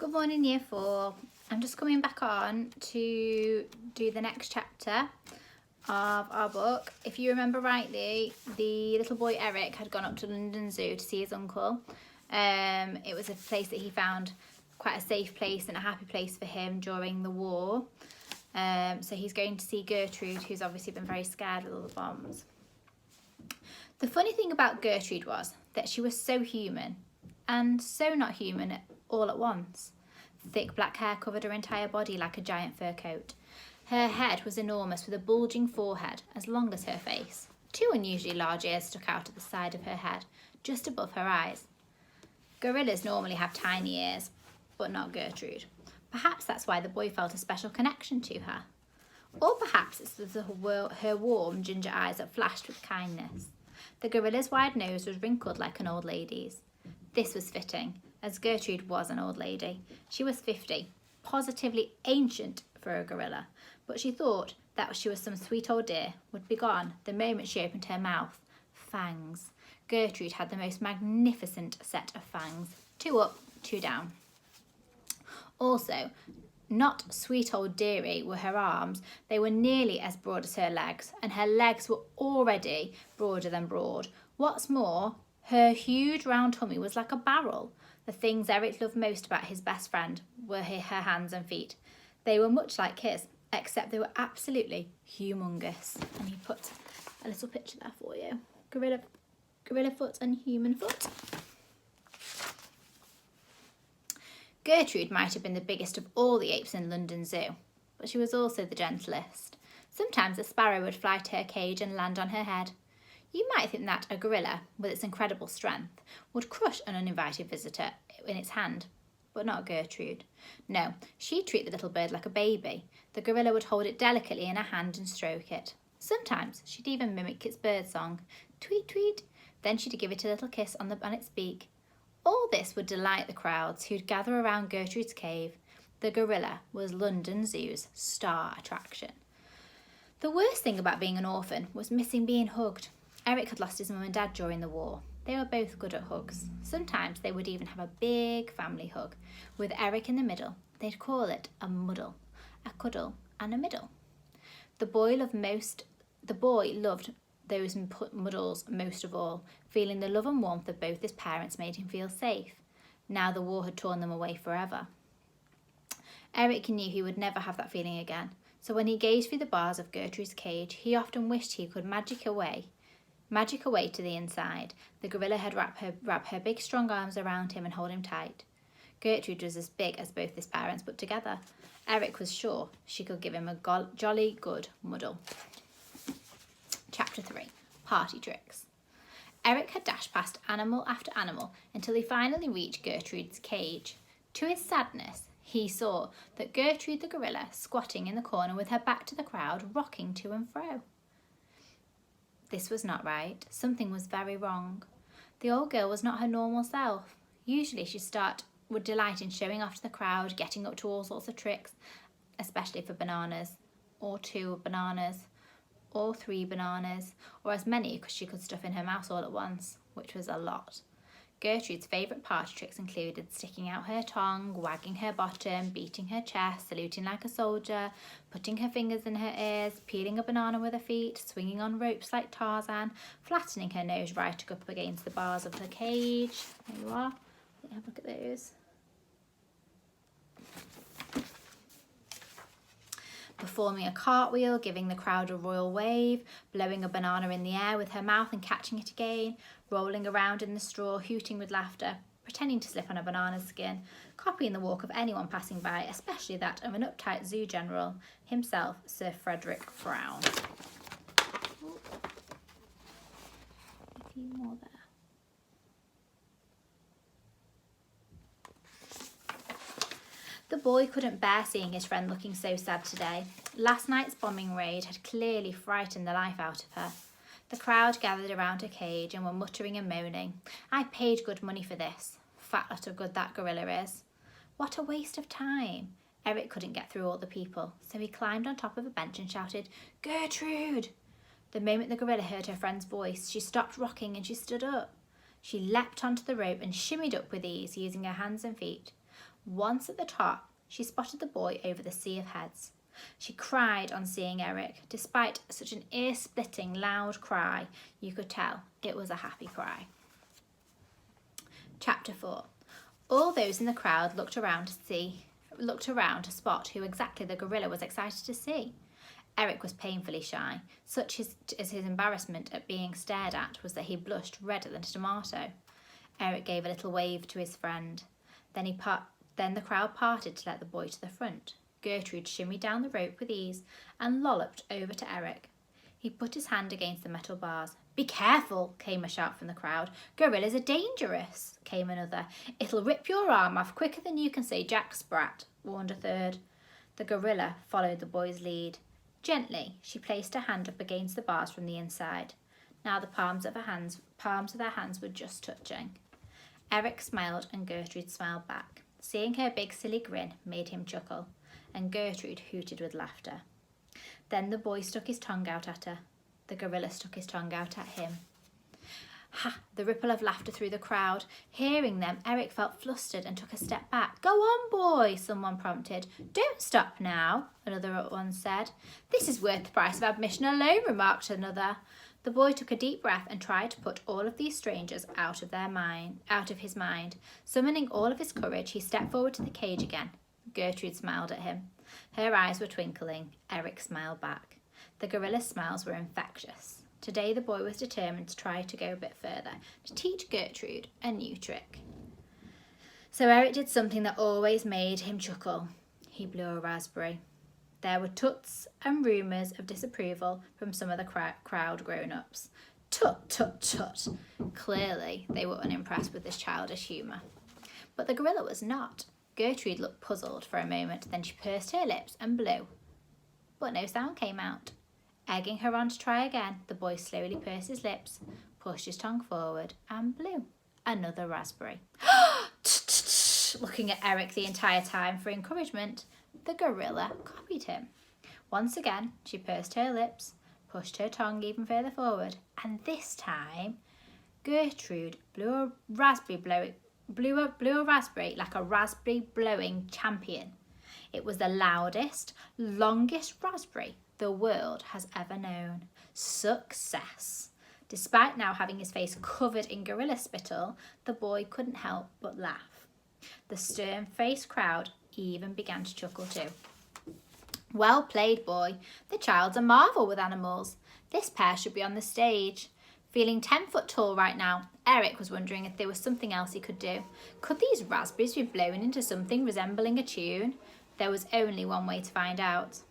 Good morning, Year 4. I'm just coming back on to do the next chapter of our book. If you remember rightly, the little boy Eric had gone up to London Zoo to see his uncle. It was a place that he found quite a safe place and a happy place for him during the war. So he's going to see Gertrude, who's obviously been very scared with all the bombs. The funny thing about Gertrude was that she was so human and so not human all at once. Thick black hair covered her entire body like a giant fur coat. Her head was enormous with a bulging forehead as long as her face. 2 unusually large ears stuck out at the side of her head, just above her eyes. Gorillas normally have tiny ears, but not Gertrude. Perhaps that's why the boy felt a special connection to her. Or perhaps it's her warm ginger eyes that flashed with kindness. The gorilla's wide nose was wrinkled like an old lady's. This was fitting, as Gertrude was an old lady. She was 50, positively ancient for a gorilla, but she thought that she was some sweet old dear, would be gone the moment she opened her mouth. Fangs. Gertrude had the most magnificent set of fangs. 2 up, 2 down. Also, not sweet old dearie were her arms. They were nearly as broad as her legs, and her legs were already broader than broad. What's more, her huge round tummy was like a barrel. The things Eric loved most about his best friend were her hands and feet. They were much like his, except they were absolutely humongous. And he put a little picture there for you. Gorilla foot and human foot. Gertrude might have been the biggest of all the apes in London Zoo, but she was also the gentlest. Sometimes a sparrow would fly to her cage and land on her head. You might think that a gorilla, with its incredible strength, would crush an uninvited visitor in its hand, but not Gertrude. No, she'd treat the little bird like a baby. The gorilla would hold it delicately in her hand and stroke it. Sometimes she'd even mimic its bird song, tweet, tweet. Then she'd give it a little kiss on its beak. All this would delight the crowds who'd gather around Gertrude's cave. The gorilla was London Zoo's star attraction. The worst thing about being an orphan was missing being hugged. Eric had lost his mum and dad during the war. They were both good at hugs. Sometimes they would even have a big family hug, with Eric in the middle. They'd call it a muddle, a cuddle and a middle. The boy loved those muddles most of all. Feeling the love and warmth of both his parents made him feel safe. Now the war had torn them away forever. Eric knew he would never have that feeling again, so when he gazed through the bars of Gertrude's cage, he often wished he could magic away to the inside. The gorilla had wrap her big strong arms around him and hold him tight. Gertrude was as big as both his parents put together. Eric was sure she could give him a jolly good muddle. Chapter 3. Party Tricks. Eric had dashed past animal after animal until he finally reached Gertrude's cage. To his sadness, he saw that Gertrude the gorilla squatting in the corner with her back to the crowd, rocking to and fro. This was not right. Something was very wrong. The old girl was not her normal self. Usually she would delight in showing off to the crowd, getting up to all sorts of tricks, especially for bananas, or 2 bananas, or 3 bananas, or as many as she could stuff in her mouth all at once, which was a lot. Gertrude's favourite party tricks included sticking out her tongue, wagging her bottom, beating her chest, saluting like a soldier, putting her fingers in her ears, peeling a banana with her feet, swinging on ropes like Tarzan, flattening her nose right up against the bars of her cage. There you are. Have a look at those. Performing a cartwheel, giving the crowd a royal wave, blowing a banana in the air with her mouth and catching it again, rolling around in the straw, hooting with laughter, pretending to slip on a banana's skin, copying the walk of anyone passing by, especially that of an uptight zoo general, himself Sir Frederick Frown. Ooh. A few more there. The boy couldn't bear seeing his friend looking so sad today. Last night's bombing raid had clearly frightened the life out of her. The crowd gathered around her cage and were muttering and moaning. I paid good money for this. Fat lot of good that gorilla is. What a waste of time. Eric couldn't get through all the people, so he climbed on top of a bench and shouted, Gertrude! The moment the gorilla heard her friend's voice, she stopped rocking and she stood up. She leapt onto the rope and shimmied up with ease, using her hands and feet. Once at the top, she spotted the boy over the sea of heads. She cried on seeing Eric. Despite such an ear-splitting loud cry, you could tell it was a happy cry. Chapter 4. All those in the crowd looked around to spot who exactly the gorilla was excited to see. Eric was painfully shy. Such as his embarrassment at being stared at was that he blushed redder than a tomato. Eric gave a little wave to his friend. Then the crowd parted to let the boy to the front. Gertrude shimmied down the rope with ease and lolloped over to Eric. He put his hand against the metal bars. "Be careful," came a shout from the crowd. "Gorillas are dangerous," came another. "It'll rip your arm off quicker than you can say Jack Sprat," warned a third. The gorilla followed the boy's lead. Gently, she placed her hand up against the bars from the inside. Now the palms of their hands were just touching. Eric smiled and Gertrude smiled back. Seeing her big silly grin made him chuckle, and Gertrude hooted with laughter. Then the boy stuck his tongue out at her. The gorilla stuck his tongue out at him. Ha! The ripple of laughter through the crowd. Hearing them, Eric felt flustered and took a step back. "Go on, boy," someone prompted. "Don't stop now," another at once said. "This is worth the price of admission alone," remarked another. The boy took a deep breath and tried to put all of these strangers out of his mind. Summoning all of his courage, he stepped forward to the cage again. Gertrude smiled at him. Her eyes were twinkling. Eric smiled back. The gorilla's smiles were infectious. Today the boy was determined to try to go a bit further, to teach Gertrude a new trick. So Eric did something that always made him chuckle. He blew a raspberry. There were tuts and rumours of disapproval from some of the crowd grown-ups. Tut, tut, tut. Clearly, they were unimpressed with this childish humour. But the gorilla was not. Gertrude looked puzzled for a moment, then she pursed her lips and blew. But no sound came out. Egging her on to try again, the boy slowly pursed his lips, pushed his tongue forward, and blew another raspberry. Looking at Eric the entire time for encouragement, the gorilla copied him. Once again, she pursed her lips, pushed her tongue even further forward, and this time, Gertrude blew a raspberry like a raspberry blowing champion. It was the loudest, longest raspberry the world has ever known. Success! Despite now having his face covered in gorilla spittle, the boy couldn't help but laugh. The stern-faced crowd even began to chuckle too. "Well played, boy. The child's a marvel with animals. This pair should be on the stage." Feeling 10 foot tall right now, Eric was wondering if there was something else he could do. Could these raspberries be blown into something resembling a tune? There was only one way to find out.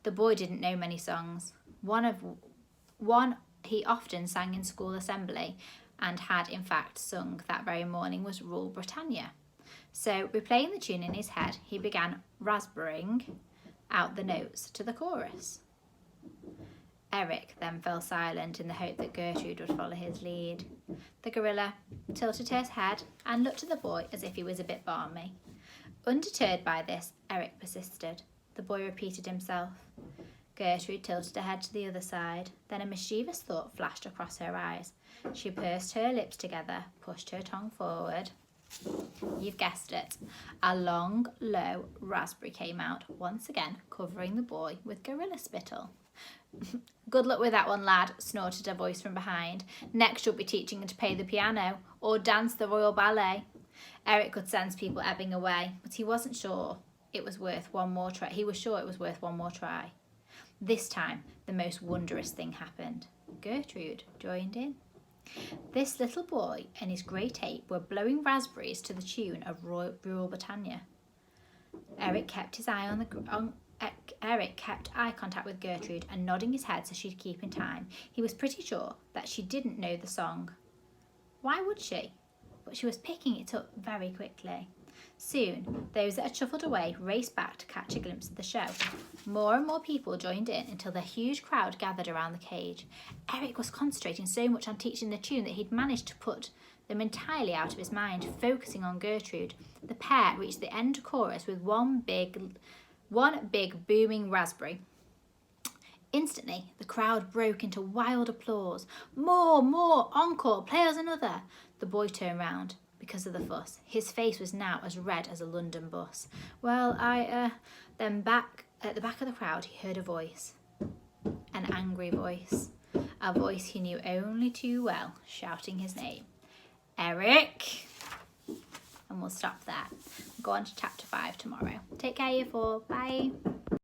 The boy didn't know many songs. One he often sang in school assembly and had in fact sung that very morning was Rule Britannia. So, replaying the tune in his head, he began raspberrying out the notes to the chorus. Eric then fell silent in the hope that Gertrude would follow his lead. The gorilla tilted his head and looked at the boy as if he was a bit balmy. Undeterred by this, Eric persisted. The boy repeated himself. Gertrude tilted her head to the other side. Then a mischievous thought flashed across her eyes. She pursed her lips together, pushed her tongue forward. You've guessed it. A long, low raspberry came out, once again covering the boy with gorilla spittle. "Good luck with that one, lad," snorted a voice from behind. "Next you'll be teaching him to play the piano or dance the Royal Ballet." Eric could sense people ebbing away, but he wasn't sure it was worth one more try. He was sure it was worth one more try. This time, the most wondrous thing happened. Gertrude joined in. This little boy and his great ape were blowing raspberries to the tune of Rule Britannia. Eric kept eye contact with Gertrude and nodding his head so she'd keep in time. He was pretty sure that she didn't know the song. Why would she? But she was picking it up very quickly. Soon, those that had shuffled away raced back to catch a glimpse of the show. More and more people joined in until the huge crowd gathered around the cage. Eric was concentrating so much on teaching the tune that he'd managed to put them entirely out of his mind, focusing on Gertrude. The pair reached the end chorus with one big booming raspberry. Instantly, the crowd broke into wild applause. More, encore, play us another. The boy turned round. because of the fuss. His face was now as red as a London bus. Well, then back at the back of the crowd, he heard a voice. An angry voice. A voice he knew only too well, shouting his name. Eric! And we'll stop there. We'll go on to chapter 5 tomorrow. Take care, you four. Bye.